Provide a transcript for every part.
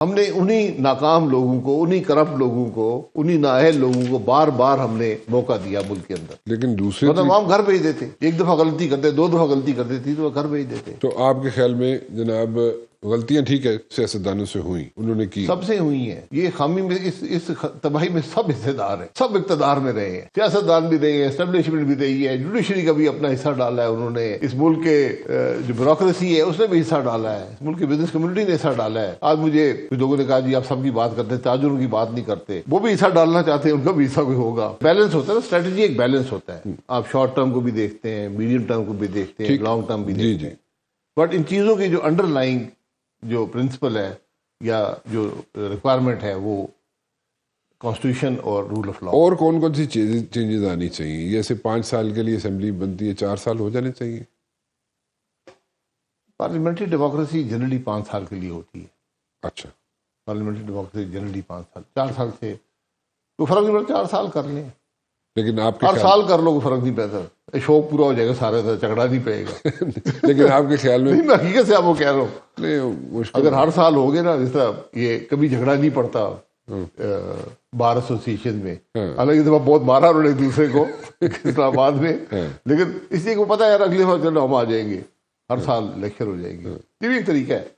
ہم نے انہی ناکام لوگوں کو، انہی کرپٹ لوگوں کو، انہی نااہل لوگوں کو بار بار ہم نے موقع دیا ملک کے اندر، لیکن دوسرے مطلب عوام گھر بھیج دیتے، ایک دفعہ غلطی کرتے، دو دفعہ غلطی کرتے تھی تو وہ گھر بھیج دیتے. تو آپ کے خیال میں جناب غلطیاں ٹھیک ہے سیاستدانوں سے ہوئیں، انہوں نے کی، سب سے ہوئی ہیں. یہ خامی میں اس تباہی میں سب حصے دار ہیں، سب اقتدار میں رہے ہیں، سیاستدان بھی رہے ہیں، اسٹیبلشمنٹ بھی رہی ہے، جوڈیشری کا بھی اپنا حصہ ڈالا ہے انہوں نے، اس ملک کے جو بیوروکریسی ہے اس نے بھی حصہ ڈالا ہے، اس ملک کی بزنس کمیونٹی نے حصہ ڈالا ہے. آج مجھے کچھ لوگوں نے کہا جی آپ سب کی بات کرتے ہیں، تاجروں کی بات نہیں کرتے، وہ بھی حصہ ڈالنا چاہتے ہیں، ان کا بھی حصہ کوئی ہوگا. بیلنس ہوتا ہے نا، اسٹریٹجی ایک بیلنس ہوتا ہے. آپ شارٹ ٹرم کو بھی دیکھتے ہیں، میڈیم ٹرم کو بھی دیکھتے ہیں، لانگ ٹرم بھی دیکھتے ہیں، بٹ ان چیزوں کی جو انڈر لائنگ جو پرنسپل ہے یا جو ریکوائرمنٹ ہے وہ کانسٹیٹیوشن اور رول آف لا. اور کون کون سی چینجز آنی چاہیے؟ جیسے 5 سال کے لیے اسمبلی بنتی ہے، 4 سال ہو جانے چاہیے. پارلیمنٹری ڈیموکریسی جنرلی 5 سال کے لیے ہوتی ہے. اچھا، پارلیمنٹری ڈیموکریسی جنرلی 5 سال، 4 سال سے کوئی فرق نہیں پڑتا، 4 سال کر لیں، لیکن آپ کے ہر سال کر لو کوئی فرق نہیں پڑتا، شوق پورا ہو جائے گا سارے کا، جھگڑا نہیں پڑے گا. لیکن آپ کے خیال میں نہیں، میں حقیقت سے آپ کو کہہ رہا ہوں، نہیں مشکل، اگر ہر سال ہوگے نا، جس طرح یہ کبھی جھگڑا نہیں پڑتا بار ایسوسیشن میں، حالانکہ دفعہ بہت مارا انہوں نے ایک دوسرے کو اسلام آباد میں، لیکن اس لیے کو پتا ہے یار اگلے بار چلو ہم آ جائیں گے، ہر سال الیکشن ہو جائے گی. یہ بھی ایک طریقہ ہے.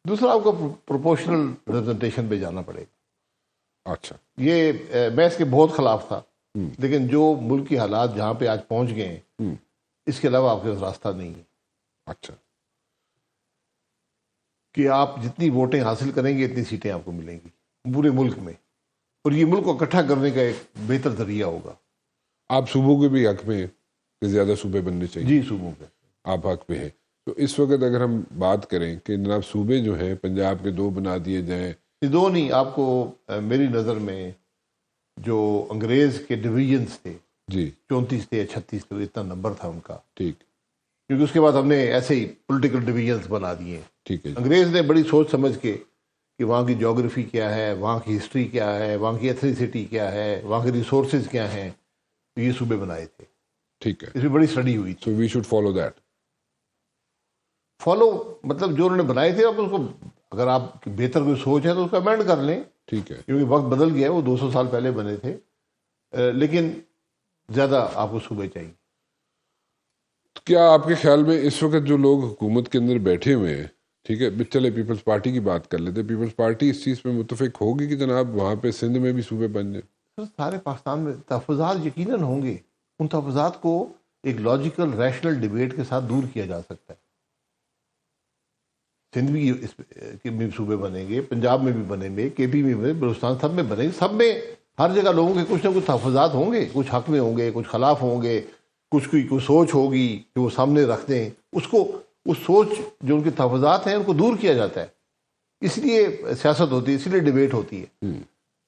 دوسرا آپ کو پروپورشنل ریپرزنٹیشن پہ جانا پڑے گا. اچھا، یہ میں اس کے بہت خلاف تھا، لیکن جو ملک کی حالات جہاں پہ آج پہنچ گئے ہیں اس کے علاوہ آپ کے پاس راستہ نہیں ہے. اچھا، کہ آپ جتنی ووٹیں حاصل کریں گے اتنی سیٹیں آپ کو ملیں گی پورے ملک میں، اور یہ ملک کو اکٹھا کرنے کا ایک بہتر ذریعہ ہوگا. آپ صوبوں کے بھی حق میں ہیں کہ زیادہ صوبے بننے چاہیے؟ جی، صوبوں پہ آپ حق میں ہیں. تو اس وقت اگر ہم بات کریں کہ جناب صوبے جو ہیں پنجاب کے 2 بنا دیے جائیں، دو نہیں، آپ کو میری نظر میں جو انگریز کے ڈویژنز تھے جی 34 تھے یا 36 تھے، اتنا نمبر تھا ان کا، ٹھیک، کیونکہ اس کے بعد ہم نے ایسے ہی پولیٹیکل ڈویژنز بنا دیے. ٹھیک ہے جی. انگریز نے بڑی سوچ سمجھ کے کہ وہاں کی جیوگرافی کیا ہے، وہاں کی ہسٹری کیا ہے، وہاں کی ایتھنیسٹی کیا ہے، وہاں کے ریسورسز کیا ہیں، تو یہ صوبے بنائے تھے. ٹھیک ہے، اس میں بڑی اسٹڈی ہوئی تھی. So we should follow that. Follow مطلب جو انہوں نے بنائے تھے، اب اس کو اگر آپ کی بہتر کوئی سوچ ہے تو اس کو امینڈ کر لیں، ٹھیک ہے، کیونکہ وقت بدل گیا ہے، وہ 200 سال پہلے بنے تھے، لیکن زیادہ آپ کو صوبے چاہیے. کیا آپ کے خیال میں اس وقت جو لوگ حکومت کے اندر بیٹھے ہوئے ہیں، ٹھیک ہے، چلے پیپلز پارٹی کی بات کر لیتے، پیپلز پارٹی اس چیز پہ متفق ہوگی کہ جناب وہاں پہ سندھ میں بھی صوبے بن جائیں؟ سارے پاکستان میں تحفظات یقیناً ہوں گے، ان تحفظات کو ایک لاجیکل ریشنل ڈیبیٹ کے ساتھ دور کیا جا سکتا ہے. سندھ بھی صوبے بنیں گے، پنجاب میں بھی بنیں گے، کے پی میں بھی بنیں گے، بلوچستان سب میں بنیں گے، سب میں ہر جگہ لوگوں کے کچھ نہ کچھ تحفظات ہوں گے، کچھ حق میں ہوں گے، کچھ خلاف ہوں گے، کچھ کوئی سوچ ہوگی کہ وہ سامنے رکھ دیں اس کو، اس سوچ جو ان کے تحفظات ہیں ان کو دور کیا جاتا ہے. اس لیے سیاست ہوتی ہے، اس لیے ڈیبیٹ ہوتی ہے.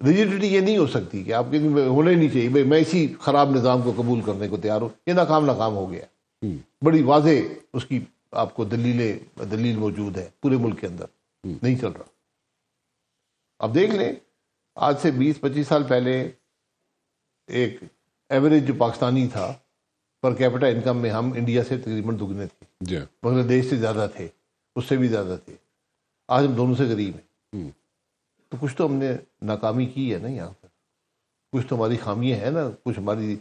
ریجیڈیٹی یہ نہیں ہو سکتی کہ آپ کے ہونا ہی نہیں چاہیے بھائی میں اسی خراب نظام کو قبول کرنے کو تیار ہوں، یہ ناکام ہو گیا. بڑی واضح اس کی آپ کو دلیل موجود ہے پورے ملک کے اندر، نہیں چل رہا. اب دیکھ لیں، آج سے 20-25 سال پہلے ایک ایوریج جو پاکستانی تھا پر کیپٹا انکم میں ہم انڈیا سے تقریباً دگنے تھے، بنگلہ دیش سے زیادہ تھے، اس سے بھی زیادہ تھے. آج ہم دونوں سے قریب ہیں. تو کچھ تو ہم نے ناکامی کی ہے نا یہاں پر، کچھ تو ہماری خامیاں ہیں نا، کچھ ہماری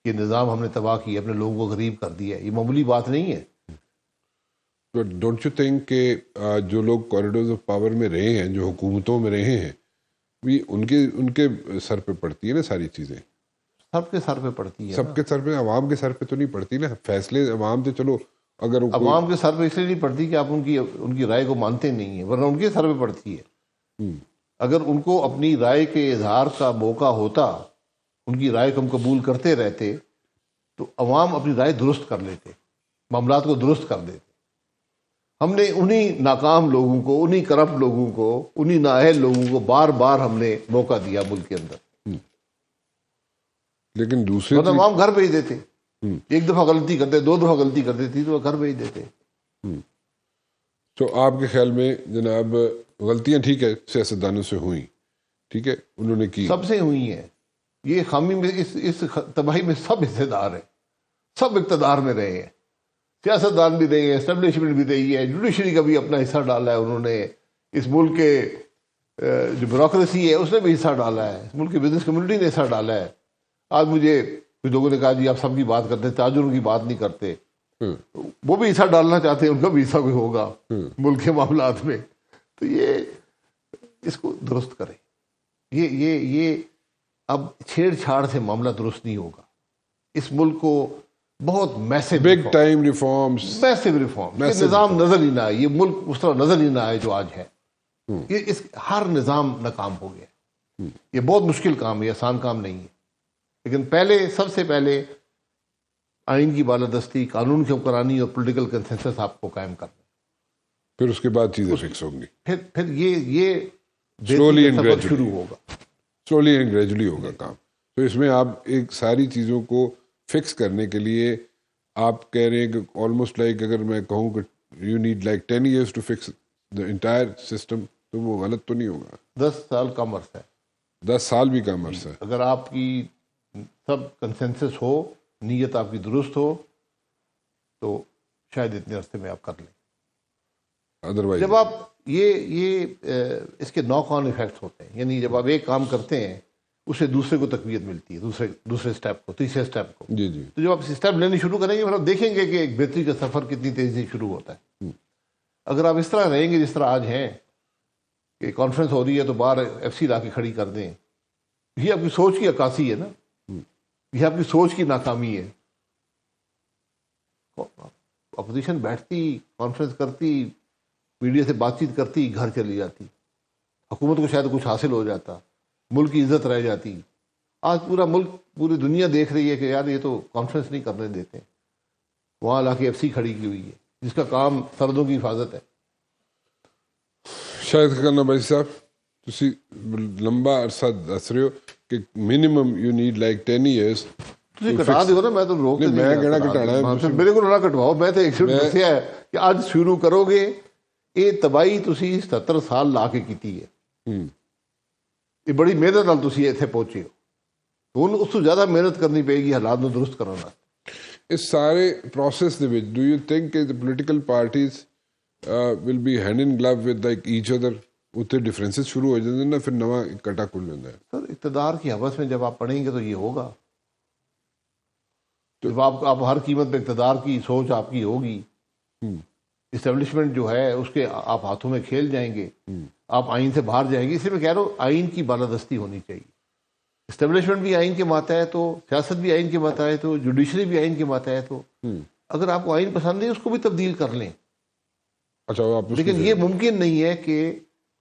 یہ نظام ہم نے تباہ کیا، اپنے لوگوں کو غریب کر دیا ہے. یہ معمولی بات نہیں ہے. ڈونٹ یو تھنک کہ جو لوگ کوریڈورز آف پاور میں رہے ہیں، جو حکومتوں میں رہے ہیں، بھی ان کے سر پہ پڑتی ہے نا ساری چیزیں؟ سب کے سر پہ پڑتی ہے. سب کے سر پہ، عوام کے سر پہ تو نہیں پڑتی نا. فیصلے عوام سے، چلو اگر عوام کے سر پہ اس لیے نہیں پڑتی کہ آپ ان کی رائے کو مانتے نہیں ہیں، ورنہ ان کے سر پہ پڑتی ہے. اگر ان کو اپنی رائے کے اظہار کا موقع ہوتا، ان کی رائے کو ہم قبول کرتے رہتے، تو عوام اپنی رائے درست کر لیتے، معاملات کو درست کر دیتے. ہم نے انہی ناکام لوگوں کو، انہی کرپٹ لوگوں کو، انہی نااہل لوگوں کو بار بار ہم نے موقع دیا ملک کے اندر، لیکن دوسرے مطلب عوام گھر بھیج دیتے. ایک دفعہ غلطی کرتے، دو دفعہ غلطی کرتے تھی تو وہ گھر بھیج دیتے. تو آپ کے خیال میں جناب غلطیاں ٹھیک ہے سیاستدانوں سے ہوئیں، ٹھیک ہے، انہوں نے کی، سب سے ہوئی ہیں. یہ خامی میں اس تباہی میں سب حصے دار ہیں، سب اقتدار میں رہے ہیں، سیاستدان بھی رہے ہیں، اسٹیبلشمنٹ بھی رہی ہے، جوڈیشری کا بھی اپنا حصہ ڈالا ہے انہوں نے، اس ملک کے جو بیوروکریسی ہے اس نے بھی حصہ ڈالا ہے, اس ملک کی بزنس کمیونٹی نے حصہ ڈالا ہے. آج مجھے کچھ لوگوں نے کہا جی آپ سب کی بات کرتے ہیں, تاجروں کی بات نہیں کرتے. وہ بھی حصہ ڈالنا چاہتے ہیں, ان کا بھی حصہ کوئی ہوگا ملک کے معاملات میں. تو یہ اس کو درست کریں. یہ اب چھیڑ چھاڑ سے معاملہ درست نہیں ہوگا. اس ملک کو بہت میسو بگ ٹائم ریفارمز, میسو ریفارم, یہ نظام نظر ہی نہ آئے, یہ ملک اس طرح نظر ہی نہ آئے جو آج ہے. یہ ہر نظام ناکام ہو گیا. یہ بہت مشکل کام ہے, آسان کام نہیں ہے. لیکن سب سے پہلے آئین کی بالادستی, قانون کی حکمرانی اور پولیٹیکل کنسنسس آپ کو قائم کرنا. پھر اس کے بعد چیزیں فکس ہوں گی. پھر یہ سلولی اینڈ سفر شروع ہوگا, سلولی اینڈ گریجولی ہوگا کام. تو اس میں آپ ایک ساری چیزوں کو فکس کرنے کے لیے آپ کہہ رہے ہیں کہ آلموسٹ لائک اگر میں کہوں کہ you need like 10 years to fix the entire system, تو وہ غلط تو نہیں ہوگا. 10 سال کم عرصہ ہے. 10 سال بھی کم عرصہ ہے. اگر آپ کی سب کنسنسس ہو, نیت آپ کی درست ہو, تو شاید اتنے عرصے میں آپ کر لیں. ادروائز جب آپ یہ اس کے ناک آن ایفیکٹس ہوتے ہیں, یعنی جب آپ ایک کام کرتے ہیں اسے دوسرے کو تقویت ملتی ہے, دوسرے اسٹیپ کو, تیسرے اسٹیپ کو. جی جی. تو جب آپ اسٹیپ لینے شروع کریں گے پھر آپ دیکھیں گے کہ ایک بہتری کا سفر کتنی تیزی سے شروع ہوتا ہے. اگر آپ اس طرح رہیں گے جس طرح آج ہیں کہ کانفرنس ہو رہی ہے تو باہر ایف سی لا کے کھڑی کر دیں, یہ آپ کی سوچ کی عکاسی ہے نا, یہ آپ کی سوچ کی ناکامی ہے. اپوزیشن بیٹھتی, کانفرنس کرتی, میڈیا سے بات چیت کرتی, گھر چلی جاتی. حکومت کو شاید کچھ حاصل ہو جاتا, ملک کی عزت رہ جاتی. آج پورا ملک, پوری دنیا دیکھ رہی ہے کہ یار یہ تو کانفرنس نہیں کرنے دیتے, وہاں لا کے ایف سی کھڑی کی ہوئی ہے جس کا کام سرحدوں کی حفاظت ہے. شاید کرنا بھائی صاحب تسی لمبا عرصہ دس رہے ہو کہ minimum you need like 10 years. تسی کٹا دیو نا, میں تو روک نہیں, میں کہنا کٹانا ہے, میرے کو نہ کٹواؤ. میں تو ایک دسیا ہے کہ آج شروع کرو گے, یہ تباہی تسی 70 سال لا کے کیتی ہے. یہ بڑی محنت نال تسی ایتھے پہنچے ہو, تو اس سے زیادہ محنت کرنی پے گی حالات نو درست کرنا. اس سارے process they which do you think کہ the political parties will be hand in glove with like each other, اتنے ڈفرینسز شروع ہو جاتے ہیں نا, پھر نواں کٹا کھل جاتا ہے. سر اقتدار کی حوث میں جب آپ پڑھیں گے تو یہ ہوگا. جب آپ ہر قیمت پہ اقتدار کی سوچ آپ کی ہوگی, اسٹیبلشمنٹ جو ہے اس کے آپ ہاتھوں میں کھیل جائیں گے, آپ آئین سے باہر جائیں گے. اسی میں کہہ رہا ہوں آئین کی بالادستی ہونی چاہیے. اسٹیبلشمنٹ بھی آئین کے ماتحت ہو, سیاست بھی آئین کے ماتحت ہو, جوڈیشری بھی آئین کے ماتحت ہو. اگر آپ کو آئین پسند ہے اس کو بھی تبدیل کر لیں. اچھا, لیکن یہ ممکن نہیں ہے کہ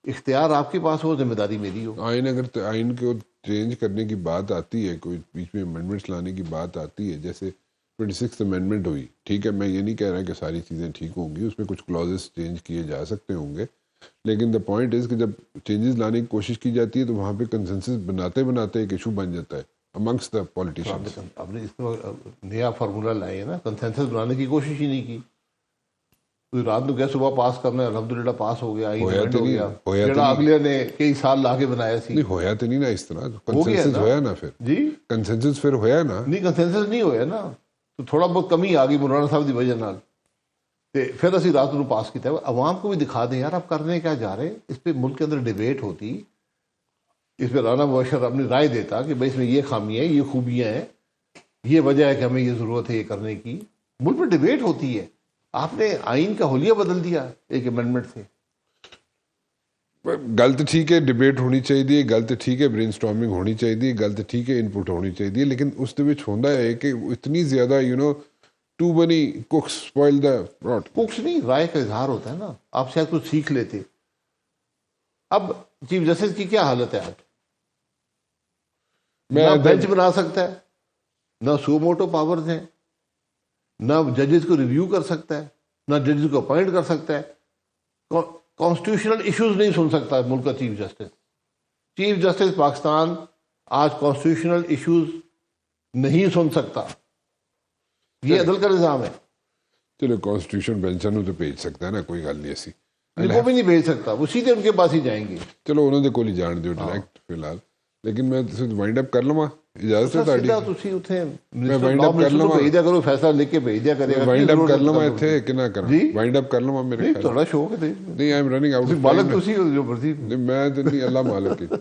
اختیار آپ کے پاس ہو, ذمہ داری میری ہو. آئین اگر آئین کو چینج کرنے کی بات آتی ہے, کوئی بیچ میں امینڈمنٹس لانے کی بات آتی ہے, جیسے 26th امینڈمنٹ ہوئی, ٹھیک ہے, میں یہ نہیں کہہ رہا کہ ساری چیزیں ٹھیک ہوں گی, اس میں کچھ کلازز چینج کیے جا سکتے ہوں گے, لیکن دا پوائنٹ از کہ جب چینجز لانے کی کوشش کی جاتی ہے تو وہاں پہ کنسنسس بناتے بناتے ایک ایشو بن جاتا ہے امنگس دا پولیٹیشینز. آپ نے اس میں نیا فارمولہ لائے ہے نا, کنسنسس بنانے کی کوشش ہی نہیں کی. رات کو کیا صبح پاس کرنا ہے, الحمدللہ پاس ہو گیا, جڑا اگلے نے کئی سال لا کے بنایا سی. نہیں ہویا تو نہیں نا اس طرح, کنسنسس ہویا نا, پھر جی کنسنسس پھر ہویا نا. نہیں کنسنسس نہیں ہویا نا, تو تھوڑا بہت کمی آ گئی مولانا صاحب کی وجہ نال, پھر اسی رات کو پاس کیا. عوام کو بھی دکھا دیں یار آپ کرنے کیا جا رہے. اس پہ ملک کے اندر ڈیبیٹ ہوتی, اس پہ رانا مبشر اپنی رائے دیتا کہ بھائی اس میں یہ خامیاں ہیں, یہ خوبیاں ہیں, یہ وجہ ہے کہ ہمیں یہ ضرورت ہے یہ کرنے کی. ملک میں ڈیبیٹ ہوتی ہے. آپ نے آئین کا حلیہ بدل دیا ایک امینڈمنٹ سے. غلط ٹھیک ہے, ڈیبیٹ ہونی چاہیے, غلط ٹھیک ہے, برین سٹارمنگ ہونی چاہیے, غلط ٹھیک ہے, ان پٹ ہونی چاہیے, لیکن اس دے وچ ہوندا ہے کہ اتنی زیادہ too many cooks spoil the pot. Cooks نہیں, رائے کا اظہار ہوتا ہے نا, آپ شاید کچھ سیکھ لیتے. اب چیف جسٹس کی کیا حالت ہے آج, نہ بینچ بنا سکتا ہے, نہ سو موٹو پاورز ہیں, نہ ججز کو ریویو کر سکتا ہے, نہ ججز کو اپوائنٹ کر سکتا ہے. کانسٹیٹیوشنل ایشوز نہیں سن سکتا ملک کا chief justice. Chief justice Pakistan آج کانسٹیٹیوشنل ایشوز نہیں سن سکتا. یہ عدل کا نظام ہے. چلو کانسٹیٹیوشن بینچ نو تو بھیج سکتا ہے نا, کوئی گل نہیں ایسی. وہ بھی نہیں بھیج سکتا, وہ سیدھے ان کے پاس ہی جائیں گے. چلو انہوں نے کول ہی جان دیو ڈائریکٹ فی الحال. لیکن میں وائنڈ اپ کر لواں ਇਜਾਜ਼ਤ ਹੈ ਤੁਹਾਡੀ ਸਿੱਧਾ ਤੁਸੀਂ ਉੱਥੇ ਮੈਂ ਵਾਈਂਡ ਅਪ ਕਰ ਲਵਾਂ ਭੇਜ ਦਿਆ ਕਰੋ, ਫੈਸਲਾ ਲਿਖ ਕੇ ਭੇਜ ਦਿਆ ਕਰੇਗਾ। ਵਾਈਂਡ ਅਪ ਕਰ ਲਵਾਂ ਇੱਥੇ ਕਿ ਨਾ ਕਰਾਂ? ਵਾਈਂਡ ਅਪ ਕਰ ਲਵਾਂ ਮੇਰੇ ਨਹੀਂ ਖਿਆਲ ਤੁਹਾਡਾ ਸ਼ੌਕ ਹੈ ਨਹੀਂ, ਆਈ ਐਮ ਰਨਿੰਗ ਆਊਟ ਮਾਲਕ ਤੁਸੀਂ ਹੋ ਜੋ ਮਰਜ਼ੀ। ਮੈਂ ਤੇ ਨਹੀਂ, ਅੱਲਾ ਮਾਲਕ ਹੈ।